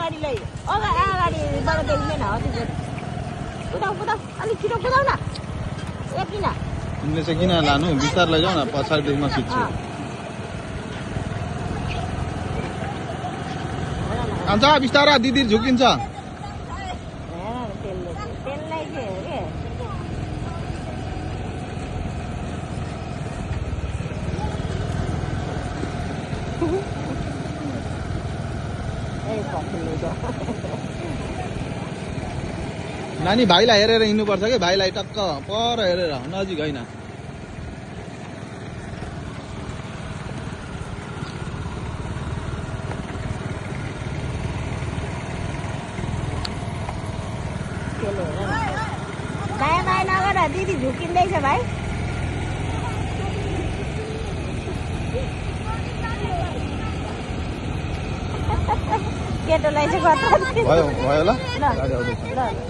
अगाडिलाई अगाडिबाट देखिँदैन हो त्यो कुदाउ कुदाउ अलिक छिटो कुदाउ न यति न तिमीले चाहिँ किन लानु बिस्तार लैजाऊ न पछाडिदेखि म सिक्छु अन्त बिस्तारा दिदी झुकिन्छ त्यसलाई के नानी भाइलाई हेरेर हिँड्नुपर्छ कि भाइलाई टक्क पर हेरेर नजिक होइन दायाँ बायाँ नगर दिदी झुकिँदैछ भाइ केटोलाई चाहिँ भयो ल